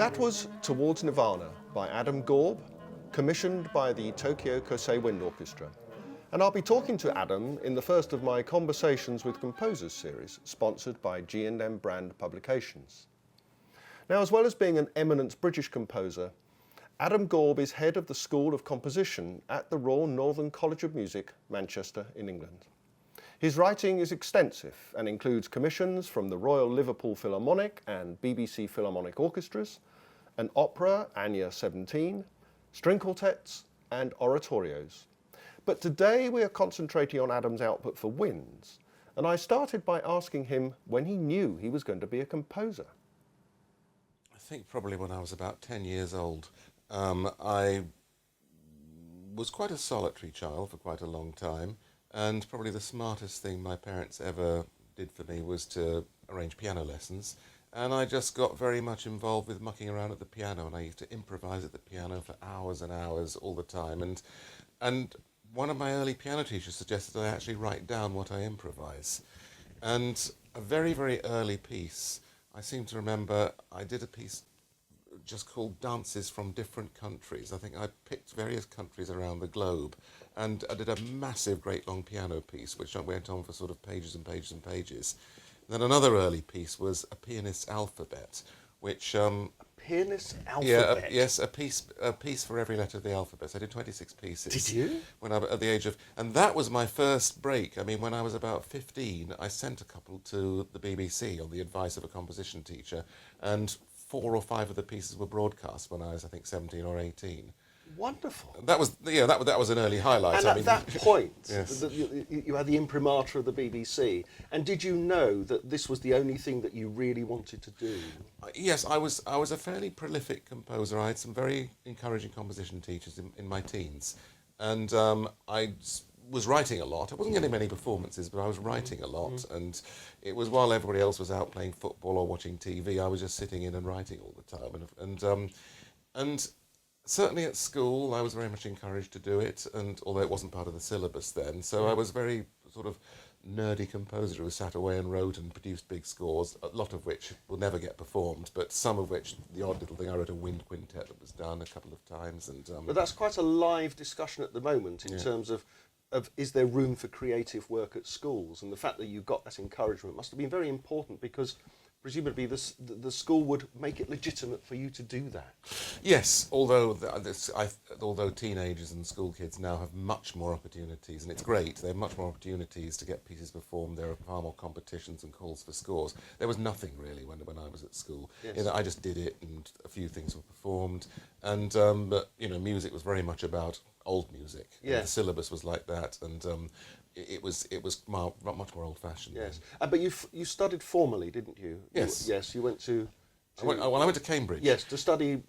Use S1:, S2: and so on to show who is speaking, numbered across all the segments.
S1: That was Towards Nirvana by Adam Gorb, commissioned by the Tokyo Kosei Wind Orchestra. And I'll be talking to Adam in the first of my Conversations with Composers series, sponsored by G&M Brand Publications. Now, as well as being an eminent British composer, Adam Gorb is head of the School of Composition at the Royal Northern College of Music, Manchester in England. His writing is extensive and includes commissions from the Royal Liverpool Philharmonic and BBC Philharmonic Orchestras, an opera, Anya 17, string quartets and oratorios. But today we are concentrating on Adam's output for winds, and I started by asking him when he knew he was going to be a composer.
S2: I think probably when I was about 10 years old. I was quite a solitary child for quite a long time, and probably the smartest thing my parents ever did for me was to arrange piano lessons. And I just got very much involved with mucking around at the piano, and I used to improvise at the piano for hours and hours all the time. And one of my early piano teachers suggested I actually write down what I improvise. And a very, very early piece, I seem to remember I did a piece just called Dances from Different Countries. I think I picked various countries around the globe, and I did a massive, great long piano piece, which went on for sort of pages and pages and pages. Then another early piece was a pianist's alphabet, which
S1: Pianist's alphabet?
S2: yes, a piece for every letter of the alphabet. So I did 26 pieces.
S1: Did you?
S2: When I was at the age of, and that was my first break. I mean, when I was about 15, I sent a couple to the BBC on the advice of a composition teacher, and 4 or 5 of the pieces were broadcast when I was, I think, 17 or 18.
S1: Wonderful.
S2: That was, that was an early highlight.
S1: And at that point,
S2: yes.
S1: you had the imprimatur of the BBC. And did you know that this was the only thing that you really wanted to do?
S2: Yes, I was a fairly prolific composer. I had some very encouraging composition teachers in my teens. And I was writing a lot. I wasn't getting many performances, but I was writing a lot. And it was while everybody else was out playing football or watching TV, I was just sitting in and writing all the time. And certainly at school, I was very much encouraged to do it, and although it wasn't part of the syllabus then, so I was very sort of nerdy composer who sat away and wrote and produced big scores, a lot of which will never get performed, but some of which, the odd little thing, I wrote a wind quintet that was done a couple of times.
S1: But that's quite a live discussion at the moment in terms of is there room for creative work at schools, and the fact that you got that encouragement must have been very important, because presumably the school would make it legitimate for you to do that.
S2: Yes, although teenagers and school kids now have much more opportunities, and it's great, they have much more opportunities to get pieces performed. There are far more competitions and calls for scores. There was nothing really when I was at school.
S1: Yes.
S2: I just did it, and a few things were performed, and but music was very much about old music.
S1: Yes.
S2: The syllabus was like that, and it was much more old-fashioned.
S1: Yes, but you studied formally, didn't you?
S2: Yes.
S1: You went to
S2: I went to Cambridge.
S1: Yes, to study.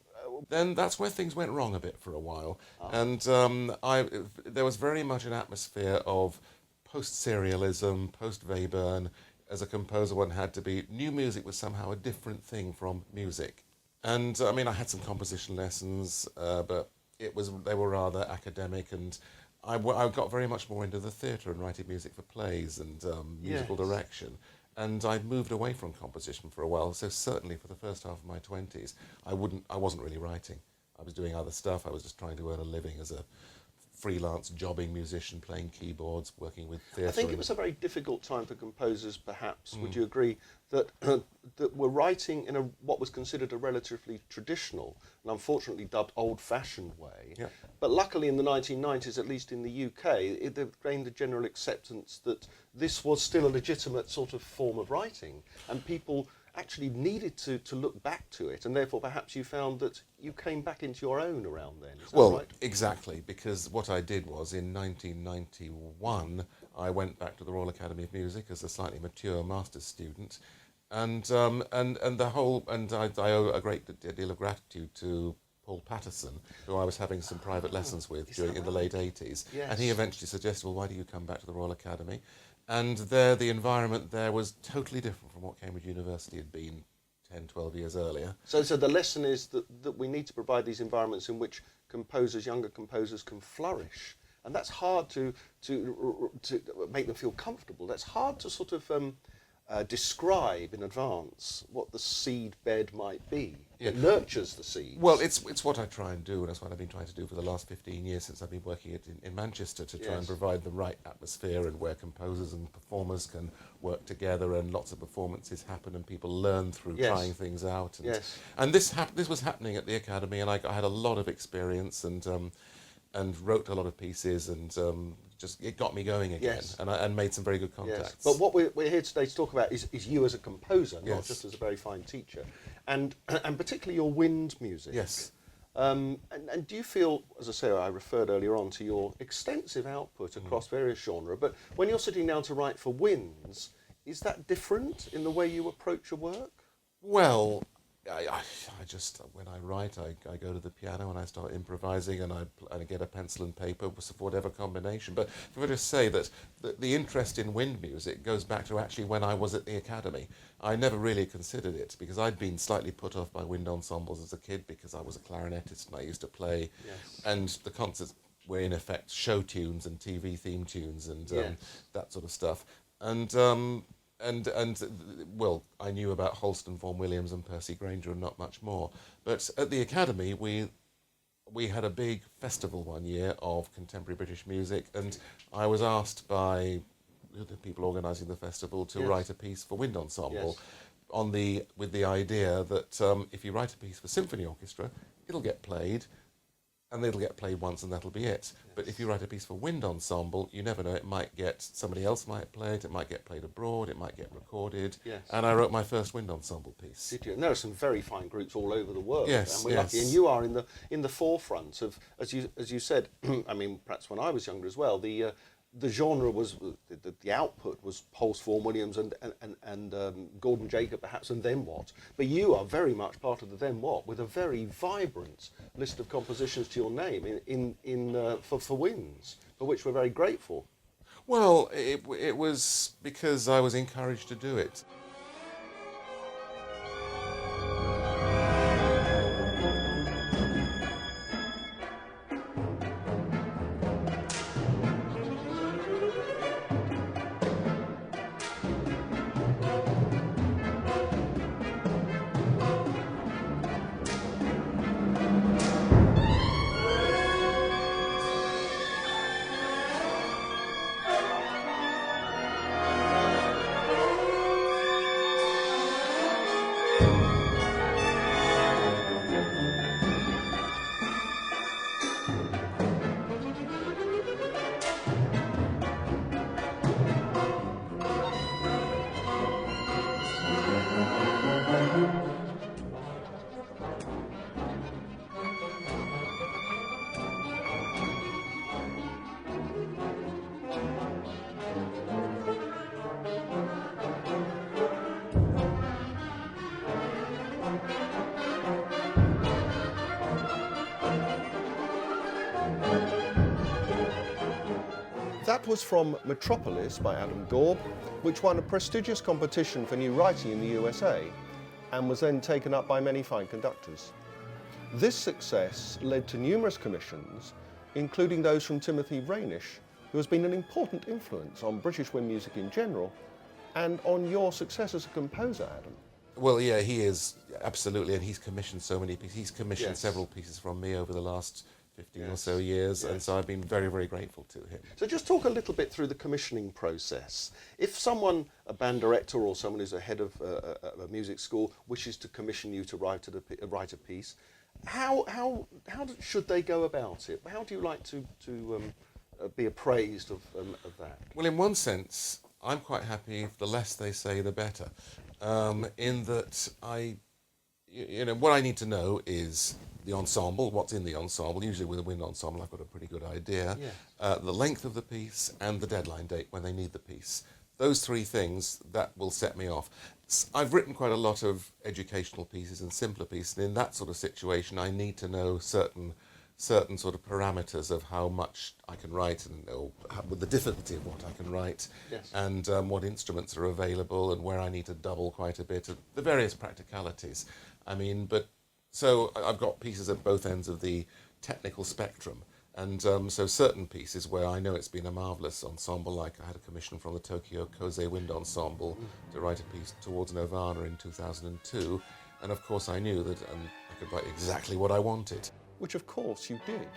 S2: Then that's where things went wrong a bit for a while, and there was very much an atmosphere of post-serialism, post-Webern. As a composer, one had to be. New music was somehow a different thing from music, and I had some composition lessons, but they were rather academic, and I got very much more into the theatre and writing music for plays and musical direction. And I moved away from composition for a while, so certainly for the first half of my 20s, I wasn't really writing. I was doing other stuff. I was just trying to earn a living as a freelance jobbing musician, playing keyboards, working with theatre.
S1: I think it was a very difficult time for composers, perhaps. Would you agree that that were writing in what was considered a relatively traditional and unfortunately dubbed old-fashioned way?
S2: Yeah.
S1: But luckily, in the 1990s, at least in the UK, it gained a general acceptance that this was still a legitimate sort of form of writing, and people actually needed to look back to it, and therefore perhaps you found that you came back into your own around then. Is that right?
S2: Exactly, because what I did was in 1991 I went back to the Royal Academy of Music as a slightly mature master's student, and I owe a great deal of gratitude to Paul Patterson, who I was having some private lessons with in the late 80s,
S1: Yes.
S2: and he eventually suggested, well, why do you come back to the Royal Academy? And the environment there was totally different from what Cambridge University had been 10, 12 years earlier.
S1: So the lesson is that we need to provide these environments in which younger composers can flourish. And that's hard to make them feel comfortable. That's hard to sort of describe in advance what the seed bed might be.
S2: Yeah.
S1: It nurtures the seeds.
S2: Well, it's what I try and do, and that's what I've been trying to do for the last 15 years since I've been working in Manchester, to try and provide the right atmosphere and where composers and performers can work together and lots of performances happen and people learn through trying things out. And this was happening at the Academy, and I had a lot of experience and wrote a lot of pieces, and just it got me going again, and made some very good contacts.
S1: But what we're here today to talk about is you as a composer, not just as a very fine teacher, and particularly your wind music.
S2: Yes.
S1: And do you feel, as I say, I referred earlier on to your extensive output across various genres, but when you're sitting down to write for winds, is that different in the way you approach your work?
S2: Well, I just, when I write, I go to the piano and I start improvising, and I get a pencil and paper for whatever combination. But if I just say that the interest in wind music goes back to actually when I was at the Academy. I never really considered it because I'd been slightly put off by wind ensembles as a kid because I was a clarinetist and I used to play, and the concerts were in effect show tunes and TV theme tunes and that sort of stuff. And well, I knew about Holston, Vaughan Williams and Percy Grainger and not much more. But at the Academy, we had a big festival one year of contemporary British music, and I was asked by the people organising the festival to write a piece for wind ensemble, with the idea that if you write a piece for symphony orchestra, it'll get played, and it'll get played once and that'll be it. But if you write a piece for wind ensemble, you never know, somebody else might play it, it might get played abroad, it might get recorded. And I wrote my first wind ensemble piece.
S1: Did you? And there are some very fine groups all over the world.
S2: Yes,
S1: and we're lucky. And you are in the forefront of, as you said, I mean, perhaps when I was younger as well, the genre was, the output was Holst, Vaughan Williams and Gordon Jacob perhaps, and Then What. But you are very much part of the Then What, with a very vibrant list of compositions to your name for winds, for which we're very grateful.
S2: Well, it was because I was encouraged to do it.
S1: That was from Metropolis by Adam Gorb, which won a prestigious competition for new writing in the USA and was then taken up by many fine conductors. This success led to numerous commissions, including those from Timothy Rainish, who has been an important influence on British wind music in general and on your success as a composer, Adam.
S2: Well, yeah, he is, absolutely, and he's commissioned so many pieces. He's commissioned several pieces from me over the last 15 or so years, and so I've been very, very grateful to him.
S1: So just talk a little bit through the commissioning process. If someone, a band director or someone who's a head of a music school, wishes to commission you to write a piece, how should they go about it? How do you like to be appraised of that?
S2: Well, in one sense, I'm quite happy if the less they say, the better. In that what I need to know is the ensemble, what's in the ensemble. Usually with a wind ensemble, I've got a pretty good idea. The length of the piece and the deadline date when they need the piece. Those three things, that will set me off. I've written quite a lot of educational pieces and simpler pieces, and in that sort of situation, I need to know certain sort of parameters of how much I can write and with the difficulty of what I can write, and what instruments are available and where I need to double quite a bit, the various practicalities. I mean, so I've got pieces at both ends of the technical spectrum, And so certain pieces where I know it's been a marvellous ensemble, like I had a commission from the Tokyo Kosei Wind Ensemble to write a piece towards Nirvana in 2002, and of course I knew that I could write exactly what I wanted.
S1: Which of course you did.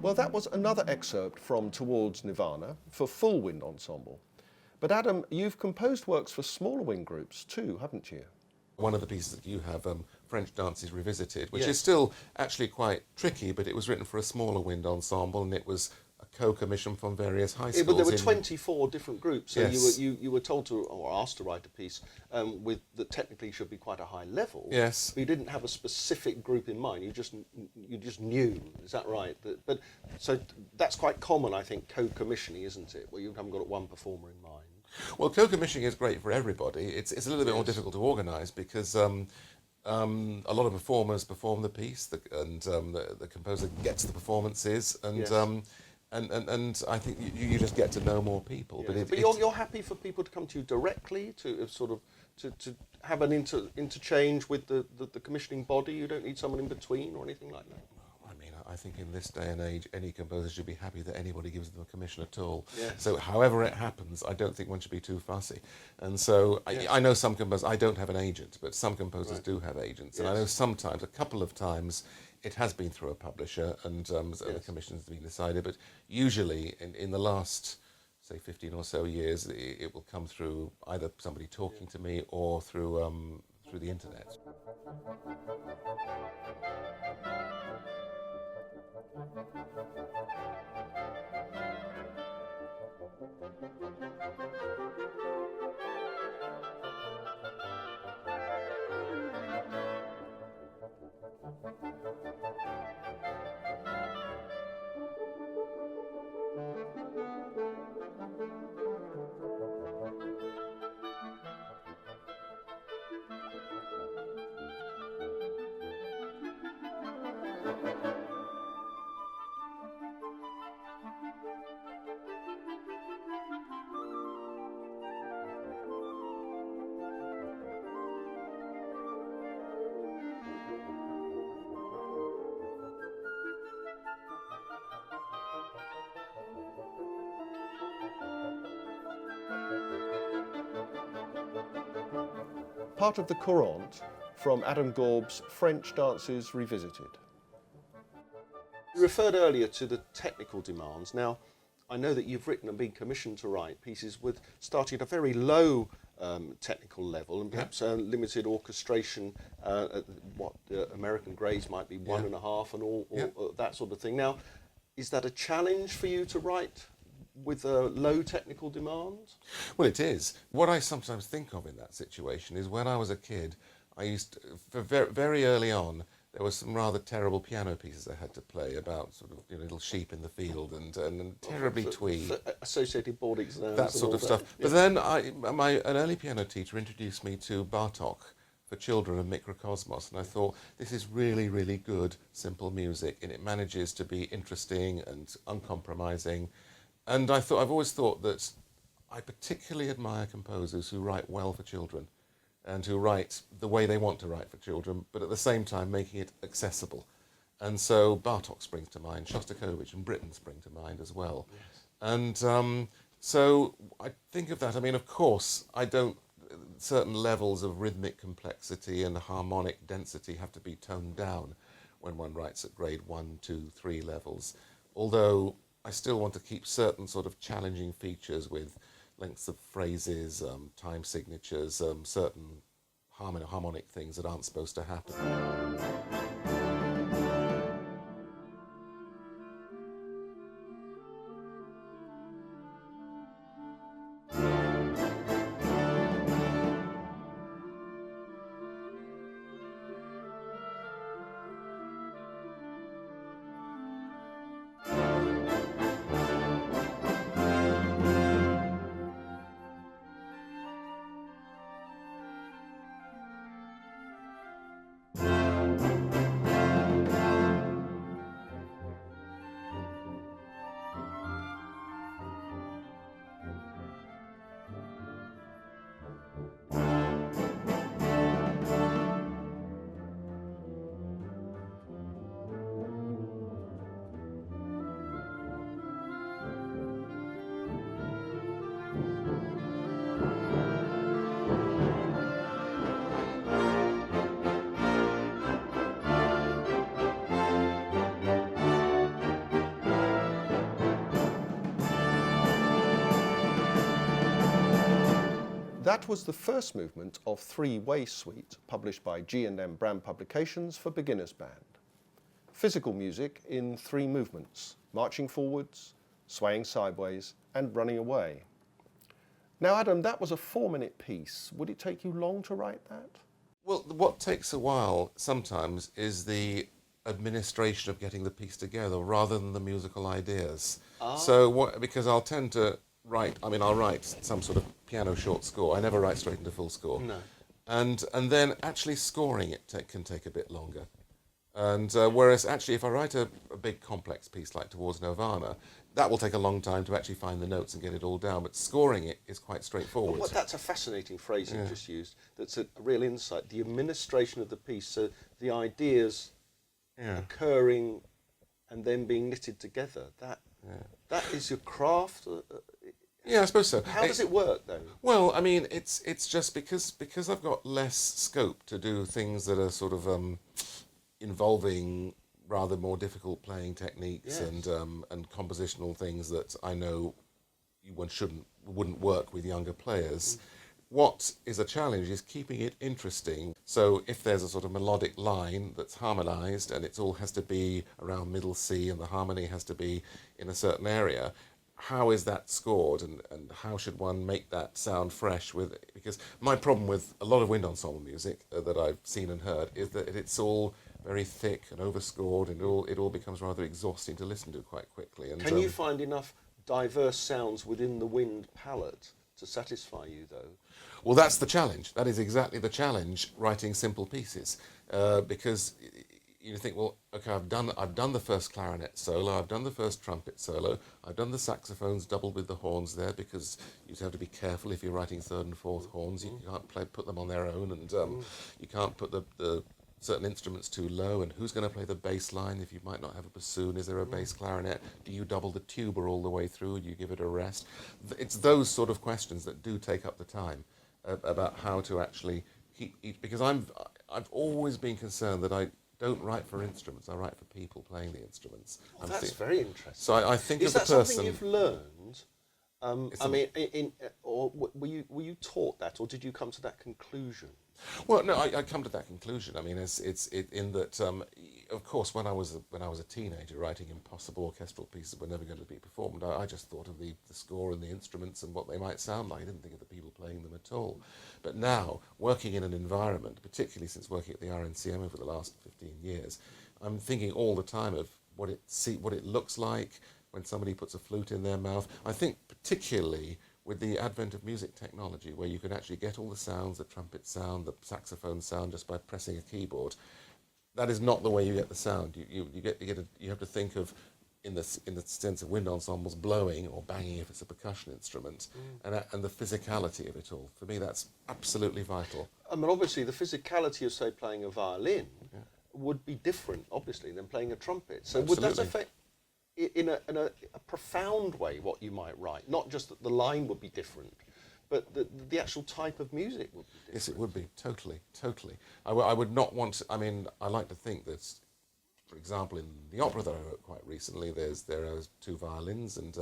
S1: Well, that was another excerpt from Towards Nirvana for full wind ensemble. But Adam, you've composed works for smaller wind groups too, haven't you?
S2: One of the pieces that you have, French Dances Revisited, which
S1: Yes.
S2: is still actually quite tricky, but it was written for a smaller wind ensemble, and it was a co-commission from various high schools.
S1: But there were 24 different groups, so
S2: Yes.
S1: you were told to, or asked to write a piece that technically should be quite a high level.
S2: Yes.
S1: But you didn't have a specific group in mind. You just knew. Is that right? But so that's quite common, I think, co-commissioning, isn't it? Where you haven't got one performer in mind.
S2: Well, co-commissioning is great for everybody. It's a little bit more difficult to organise because a lot of performers perform the piece, and the composer gets the performances, and
S1: Yes.
S2: and I think you just get to know more people.
S1: Yes. But you're happy for people to come to you directly to sort of to have an interchange with the commissioning body. You don't need someone in between or anything like that.
S2: I mean, I think in this day and age, any composer should be happy that anybody gives them a commission at all.
S1: Yes.
S2: So however it happens, I don't think one should be too fussy. And so
S1: Yes.
S2: I know some composers, I don't have an agent, but some composers
S1: Right.
S2: do have agents. And I
S1: Yes.
S2: know sometimes, a couple of times, it has been through a publisher and the commission's been decided. But usually in the last, say, 15 or so years, it will come through either somebody talking to me or through the internet.
S1: Part of the Courante from Adam Gorb's French Dances Revisited. You referred earlier to the technical demands. Now, I know that you've written and been commissioned to write pieces with starting at a very low technical level and perhaps limited orchestration at what American grades might be 1.5 and all that sort of thing. Now, is that a challenge for you to write with a low technical demand?
S2: Well, it is. What I sometimes think of in that situation is when I was a kid, I used to, for very early on, there were some rather terrible piano pieces I had to play about sort of little sheep in the field and terribly twee.
S1: Associated board exams.
S2: That sort of stuff. But then an early piano teacher introduced me to Bartók for children and Mikrokosmos, and I thought, this is really, really good, simple music, and it manages to be interesting and uncompromising. And I've always thought that I particularly admire composers who write well for children and who write the way they want to write for children, but at the same time making it accessible. And so Bartók springs to mind, Shostakovich and Britten spring to mind as well. Yes. And so I think of that. I mean, of course, certain levels of rhythmic complexity and harmonic density have to be toned down when one writes at grade 1, 2, 3 levels. Although I still want to keep certain sort of challenging features with lengths of phrases, time signatures, certain harmonic things that aren't supposed to happen.
S1: That was the first movement of Three-Way Suite, published by G&M Brand Publications for Beginners Band. Physical music in 3 movements: marching forwards, swaying sideways, and running away. Now, Adam, that was a 4-minute piece. Would it take you long to write that?
S2: Well, what takes a while sometimes is the administration of getting the piece together rather than the musical ideas. Because I'll tend to write, I'll write some sort of piano short score. I never write straight into full score.
S1: No.
S2: And then actually scoring it can take a bit longer. And whereas actually if I write a big complex piece like Towards Nirvana, that will take a long time to actually find the notes and get it all down, but scoring it is quite straightforward.
S1: Well, that's a fascinating phrase you've just used. That's a real insight. The administration of the piece, so the ideas occurring and then being knitted together. That is your craft.
S2: Yeah, I suppose so.
S1: How does it work then?
S2: Well, it's just because I've got less scope to do things that are sort of involving rather more difficult playing techniques and compositional things that I know wouldn't work with younger players. What is a challenge is keeping it interesting. So if there's a sort of melodic line that's harmonized and it all has to be around middle C and the harmony has to be in a certain area, how is that scored and how should one make that sound fresh because my problem with a lot of wind ensemble music that I've seen and heard is that it's all very thick and overscored, and it all becomes rather exhausting to listen to quite quickly. And
S1: can you find enough diverse sounds within the wind palette to satisfy you, though?
S2: Well, that's the challenge. That is exactly the challenge, writing simple pieces, because you think, well, okay, I've done the first clarinet solo, I've done the first trumpet solo, I've done the saxophones doubled with the horns there, because you have to be careful if you're writing third and fourth horns. You can't put them on their own, and you can't put the certain instruments too low, and who's going to play the bass line if you might not have a bassoon? Is there a bass clarinet? Do you double the tuba all the way through? Do you give it a rest? It's those sort of questions that do take up the time about how to actually keep each, because I've always been concerned that I don't write for instruments, I write for people playing the instruments.
S1: Well, that's very interesting.
S2: So I think
S1: is
S2: of the person...
S1: Is that something you've learned? Or were you taught that, or did you come to that conclusion?
S2: Well, no, I come to that conclusion. In that, of course, when I was a teenager writing impossible orchestral pieces that were never going to be performed, I just thought of the score and the instruments and what they might sound like. I didn't think of the people playing them at all. But now, working in an environment, particularly since working at the RNCM over the last 15 years, I'm thinking all the time of what it looks like when somebody puts a flute in their mouth. I think particularly with the advent of music technology, where you can actually get all the sounds, the trumpet sound, the saxophone sound, just by pressing a keyboard, that is not the way you get the sound. You have to think of, in the sense of wind ensembles, blowing or banging if it's a percussion instrument, and the physicality of it all. For me, that's absolutely vital.
S1: Obviously, the physicality of, say, playing a violin would be different, obviously, than playing a trumpet. So
S2: Absolutely.
S1: Would that affect, in a profound way, what you might write? Not just that the line would be different, but the actual type of music would be different.
S2: Yes, it would be, totally. I would not want to, I like to think that, for example, in the opera that I wrote quite recently, there are 2 violins, and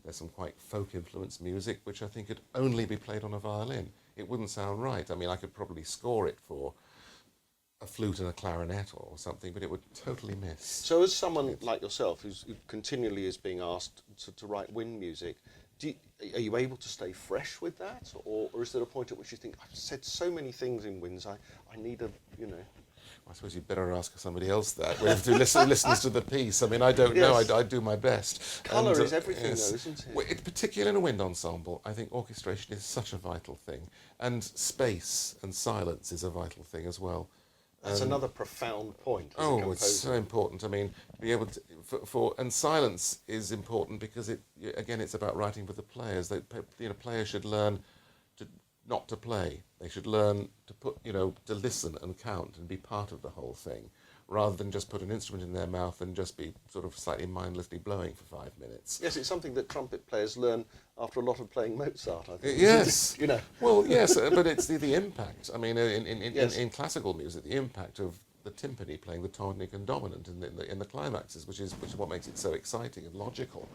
S2: there's some quite folk-influenced music, which I think could only be played on a violin. It wouldn't sound right. I could probably score it for a flute and a clarinet or something, but it would totally miss.
S1: So as someone like yourself, who continually is being asked to write wind music, are you able to stay fresh with that? Or is there a point at which you think, I've said so many things in winds, I need
S2: I suppose you'd better ask somebody else that, who listens to the piece. I don't know, I do my best.
S1: Colour is everything, though, isn't it?
S2: Well, particularly in a wind ensemble, I think orchestration is such a vital thing. And space and silence is a vital thing as well.
S1: That's another profound point. As a composer.
S2: It's so important. Be able to and silence is important because it's about writing for the players. Players should learn not to play. They should learn to listen and count and be part of the whole thing, rather than just put an instrument in their mouth and just be sort of slightly mindlessly blowing for 5 minutes.
S1: Yes, it's something that trumpet players learn after a lot of playing Mozart, I think.
S2: Yes. Well, yes, but it's the impact. In classical music, the impact of the timpani playing the tonic and dominant in the climaxes, which is what makes it so exciting and logical.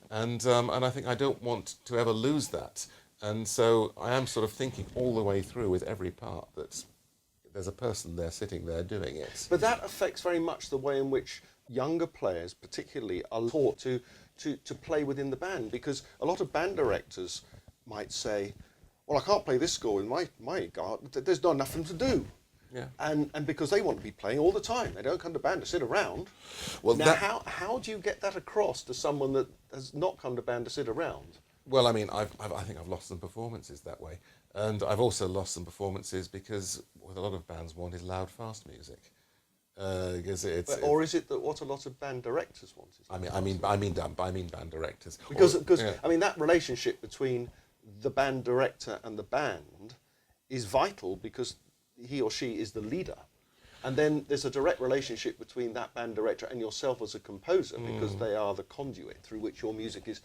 S2: And I think I don't want to ever lose that. And so I am sort of thinking all the way through with every part that there's a person there sitting there doing it.
S1: But that affects very much the way in which younger players particularly are taught to play within the band, because a lot of band directors might say, well, I can't play this score in my guard, there's not enough for them to do.
S2: Yeah.
S1: And because they want to be playing all the time, they don't come to band to sit around.
S2: Well,
S1: now, how do you get that across to someone that has not come to band to sit around?
S2: Well, I mean, I think I've lost some performances that way. And I've also lost some performances because what a lot of bands want is loud, fast music. Because
S1: or is it that what a lot of band directors want?
S2: I mean band directors.
S1: Because I mean, that relationship between the band director and the band is vital, because he or she is the leader. And then there's a direct relationship between that band director and yourself as a composer, because they are the conduit through which your music is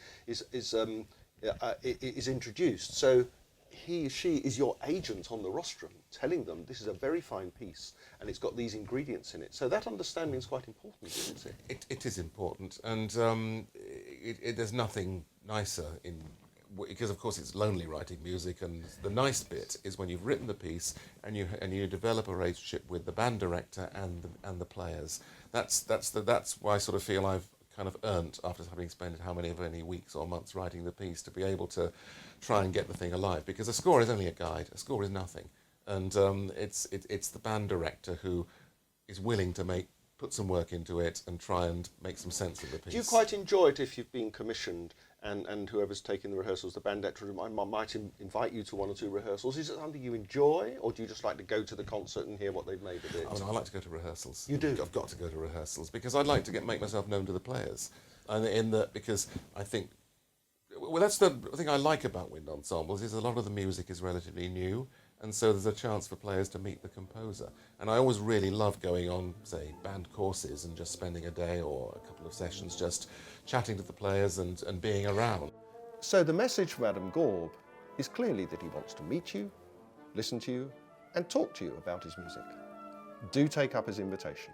S1: introduced. So he or she is your agent on the rostrum, telling them this is a very fine piece and it's got these ingredients in it. So that understanding is quite important, isn't it?
S2: It is important, and there's nothing nicer because of course it's lonely writing music, and the nice bit is when you've written the piece and you develop a relationship with the band director and the players. That's why I sort of feel I've kind of earned, after having spent how many weeks or months writing the piece, to be able to try and get the thing alive, because a score is only a guide. A score is nothing, and it's the band director who is willing to put some work into it and try and make some sense of the piece.
S1: Do you quite enjoy it if you've been commissioned and whoever's taking the rehearsals, the band director might invite you to one or two rehearsals? Is it something you enjoy, or do you just like to go to the concert and hear what they've made of it?
S2: Oh, no, I like to go to rehearsals.
S1: You do?
S2: I've got to go to rehearsals because I'd like to make myself known to the players, and because I think, well, that's the thing I like about wind ensembles, is a lot of the music is relatively new, and so there's a chance for players to meet the composer. And I always really love going on, say, band courses and just spending a day or a couple of sessions just chatting to the players and being around.
S1: So the message from Adam Gorb is clearly that he wants to meet you, listen to you, and talk to you about his music. Do take up his invitation.